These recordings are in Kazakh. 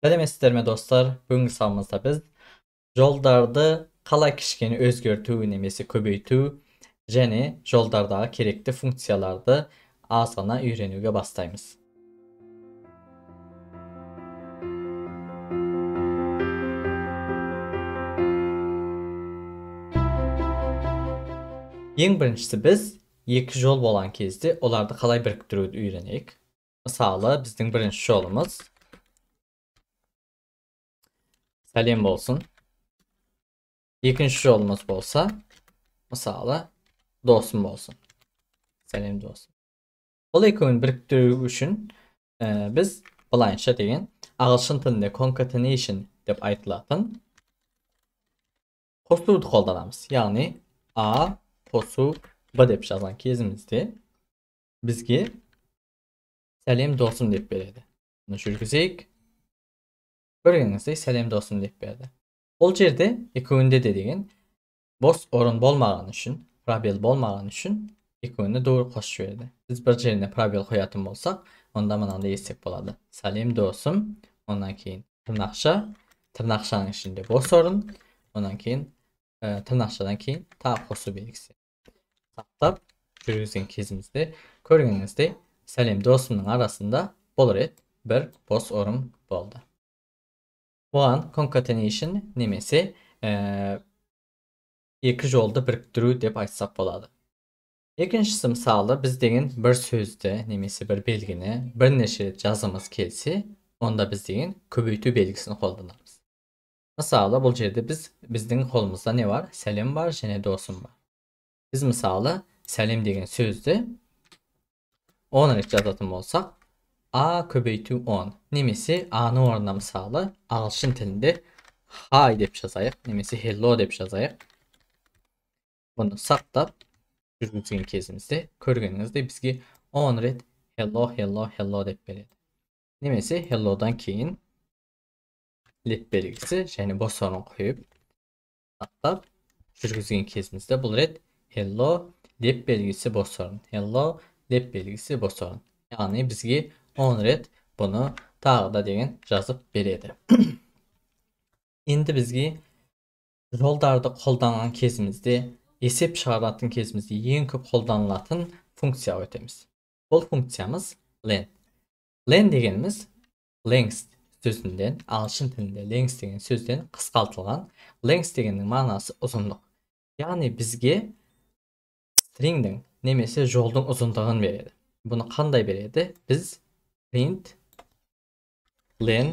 Selametlerime dostlar. Bugün salmamızda biz joldarda qalay kişkeni özgörtүү nemesi köbeytүү және joldardağı kerekli funksiyalarda asana öğrenүүгө bastayız. Ең біріншісі біз екі жол болған кезде оларды қалай біріктіруді үйренейік. Мысалы, біздің бірінші жолымыз сәлем болсын. Екінші жолымыз болса, мысалы, dostum olsun. Сәлем dostum. Бұл екеуін біріктіру үшін біз былайынша деген ағылшын тілінде concatenation деп айтылатын қосуды қолданамыз. Яғни A қосу B деп жазған кезімізде бізге сәлем досым деп береді. Bunu жүргізейік. Көргеніңіздей сәлем досым деп берді. Ол жерде екеуінде де деген бос орын болмаған үшін, пробел болмаған үшін екеуіне doğru қосып жіберді. Біз бір жеріне пробел қоятын болсақ, онда мынандай естек болады. Сәлем досым, ondan кейін тырнақша, тырнақшаның ішінде бос орын, ondan кейін тырнақшадан кейін тағы қосу белгісі. Сақтап жүргізген кезімізде көргеніңіздей сәлем досымның арасында бұл рет бір бос орын болды. Бұған concatenation немесе екі жолды біріктіру деп айтсақ болады. Екіншісі мысалы біз деген бір сөзді немесе бір белгіні бірнеше рет жазымыз келсе, онда біз деген көбейту белгісін қолданамыз. Мысалы бұл жерде біздің қолымызда не var? Сәлем бар және досым бар. Biz мысалы сәлем деген сөзді 10 рет жазатын болсақ, A көбейту 10 немесе A'ның орнына мысалы ағылшын тілінде hi деп жазайық немесе hello деп жазайық. Bunu сақтап жүргізген кезімізде көргеніңізде бізге 10 рет hello деп береді. Немесе hello'dan кейін lep белгісі және бос орын қойып сақтап жүргізген кезімізде бұл рет hello lep belgisi бос орын. Hello lep belgisi бос орын. Яғни бізге 10 рет bunu тағы да деген жазып береді. Енді бізге жолдарды қолданған кезімізде, есеп шығаратын кезімізде ең көп қолданылатын функция өтеміз. Бұл функциямыз len. Len дегеніміз length сөзінден, ағылшын тілінде length деген сөзден қысқартылған. Length дегеннің мағынасы ұзындық. Яғни бізге stringдің немесе жолдың ұзындығын береді. Bunu қандай береді? Біз print len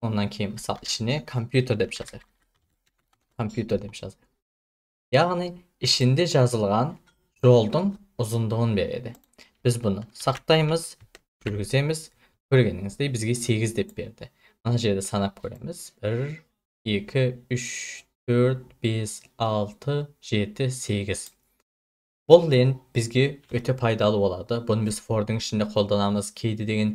ondan кейін мысалы ішіне computer деп жазайық. Computer деп жазайық. Яғни ішінде жазылған жолдың ұзындығын береді. Біз bunu сақтаймыз, жүргіземіз. Көргеніңіздей бізге 8 деп берді. Мына жерде санап көреміз. 1, 2, 3, 4, 5, 6, 7, 8. Бұл len бізге өте пайдалы болады. Bunu біз for'дың ішінде қолданамыз, кейде деген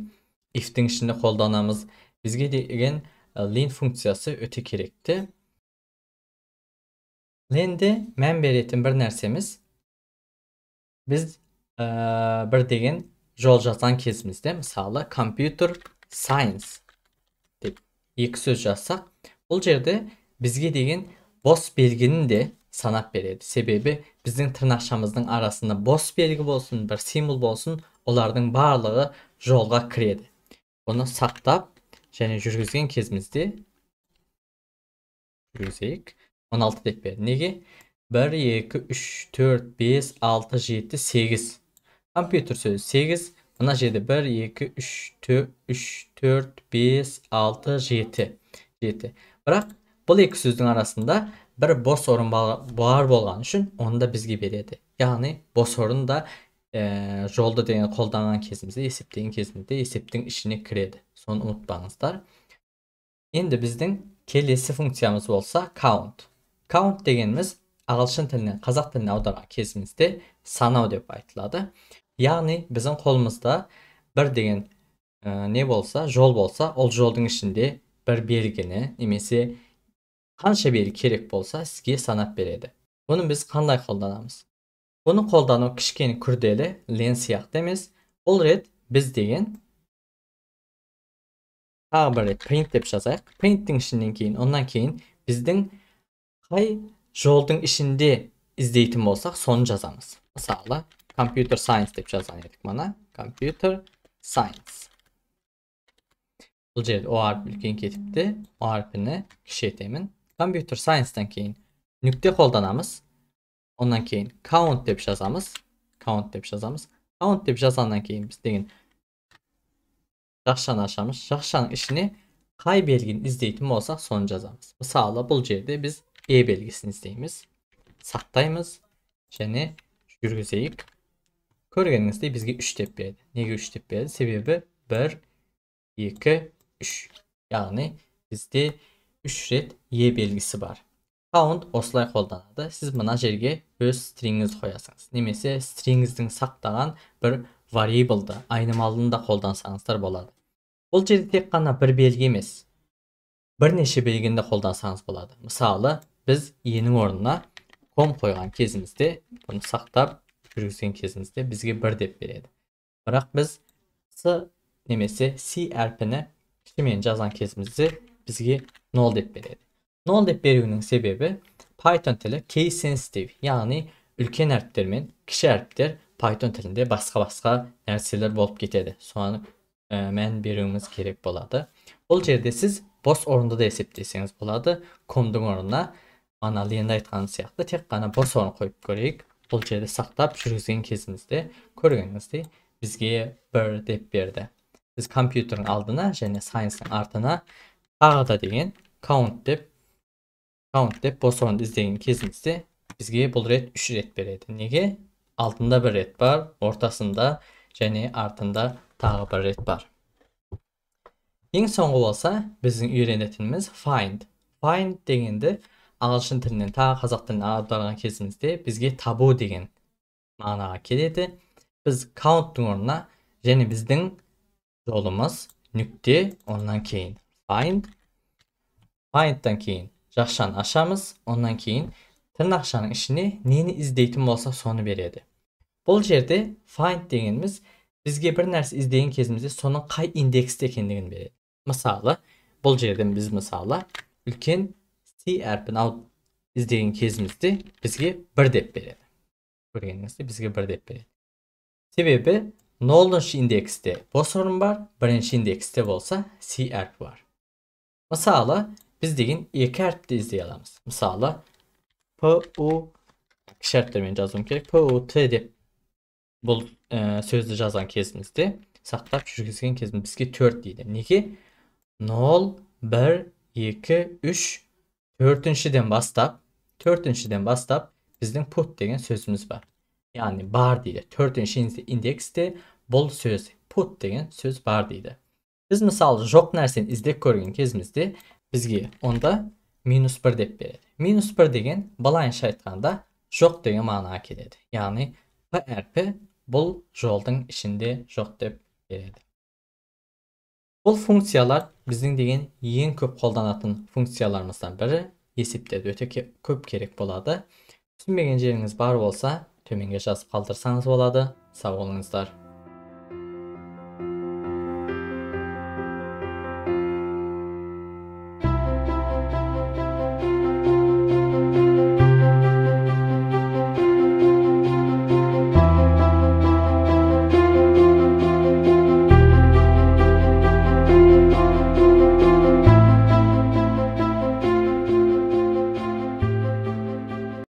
if'дің ішінде қолданамыз. Бізге деген len функциясы өте керекті. Len'de мән беретін бір нәрсеміз, біз бір деген жол жазған кезімізде, мысалы computer science деп екі сөз жазсақ, бұл жерде бізге деген бос белгінің де санап береді. Себебі біздің тырнақшамыздың арасында бос белгі болсын, бір символ болсын, олардың барлығы жолға кіреді. Bunu сақтап және жүргізген кезімізде жүргізейік. 16 деп берді. Неге? 1, 2, 3, 4, 5, 6, 7, 8. Компьютер сөзі 8. Мына жерде 1, 2, 3, 4, 5, 6, 7. Бірақ бұл екі сөздің арасында бір бос орын бар болған үшін оны да бізге береді. Яғни бос орын да жолды деген қолданған кезімізде, есептеген кезімізде есептің ішіне кіреді. Соны ұмытпаңыздар. Енді біздің келесі функциямыз болса count. Count дегеніміз ағылшын тілінен қазақ тіліне аударған кезімізде санау деп айтылады. Яғни біздің қолымызда бір деген не болса, жол болса, ол жолдың ішінде бір белгіні немесе қанша белгі керек болса сізге санап береді. Bunu біз қандай қолданамыз? Bunu қолдану кішкене күрделі, len сияқты емес. Бұл рет біз деген Tağı bir print dep yazayıq. Printing işinden keyin, ondan keyin bizden qay joldun işinde izleytim olsaq sonu yazamız. Mesela computer science dep yazan edik mana. Computer science. Bu жерде o harf үлкен ketipti. O harfini kişiyetimin. Computer science'dan keyin nükte қолданамыз. Ondan keyin count dep yazamız. Count dep yazamız. Count dep yazandan keyin biz degen жақшаны ашамыз. Жақшаның ішіне қай белгini izleytim olsaq sonu yazamız. Mesela bu жерде biz E belgisini izleyimiz. Saqtaymiz. Және жүргізейік. Көргеніңіздей bizge 3 dep berdi. Nega 3 dep berdi? Sebebi 1, 2, 3. Yani bizde 3 ret Y belgisi var. Count osылай қолданады. Siz mına жерге öz stringiniz koyasınız. Немесе stringinizдің сақтаған bir variable'da, aynamalını da қолдансаңыздар болады. Бұл жерде тек қана bir belgi емес, бірнеше белгini de қолдансаңыз болады. Мысалы, biz y'nin орнына com қойған кезімізде, bunu сақтап жүргізген кезімізde bizge 1 dep berеді. Бірақ biz s немесе c әрпini kişimen жазan кезімізде bizge 0 dep berеді. 0 dep berүүнүн себеби Python tili case sensitive, yani үлкен әріптермен кіші әріптер Python tilinde басқа нәрселер болып кетеді. Соны мән беруіңіз керек болады. Бұл жерде сіз бос орынды да есептесеңіз болады. Комдың орнына ана ленде айтқан сияқты тек қана бос орын қойып көрейік. Бұл жерде сақтап жүргізген кезімізде көргеніңіздей бізге 1 деп берді. Biz компьютердің алдына және science'ның артына тағы да деген count деп бос орынды іздеген кезімізде бізге бұл рет 3 рет береді. Неге? Altında bir ret var, ortasında және артында тағы bir ret var. Ең соңғы болса, біздің үйренетініміз find. Find дегенді ағылшын тілінен тағы қазақ тіліне аударған кезімізде бізге табу деген мағынаға келеді. Біз count'тың орнына және біздің жолымыз нүкте, ondan keyin find. Find'dan keyin жақшаны ашамыз, ondan keyin tırnaqşanın işini neyini izleytim olsa sonu berеді. Бұл жерде find дегеніміз бізге бір нәрсе іздеген кезімізде соның қай индексте екендігін береді. Мысалы, бұл жерден біз мысалы үлкен C әрпін алып іздеген кезімізде бізге 1 деп береді. Көргеніңізде бізге 1 деп береді. Себебі 0-шы индексте бос орын бар, 1-ші индексте болса C әрпі бар. Мысалы, biz деген 2 әріпті іздей аламыз. Мысалы, PU кіші әріптермен жазуым керек. PUT деп бұл сөзді жазған кезімізде сақтап жүргізген кезімізде бізге 4 дейді. Неге? 0, 1, 2, 3, 4-шіден бастап біздің put деген сөзіміз бар. Yani бар дейді. 4-ші индексте бұл сөз put деген сөз бар дейді. Biz мысалы жоқ нәрсені іздеп көрген кезімізде бізге онда -1 деп береді. -1 деген былайынша айтқанда жоқ деген мағынаға келеді. Yani P әрпі бұл жолдың ішінде жоқ деп береді. Бұл функциялар біздің деген ең көп қолданатын функцияларымыздан бірі. Есептерде өте көп керек болады. Түсінбеген жеріңіз бар болса төменге жазып қалдырсаңыз болады. Сау болыңыздар.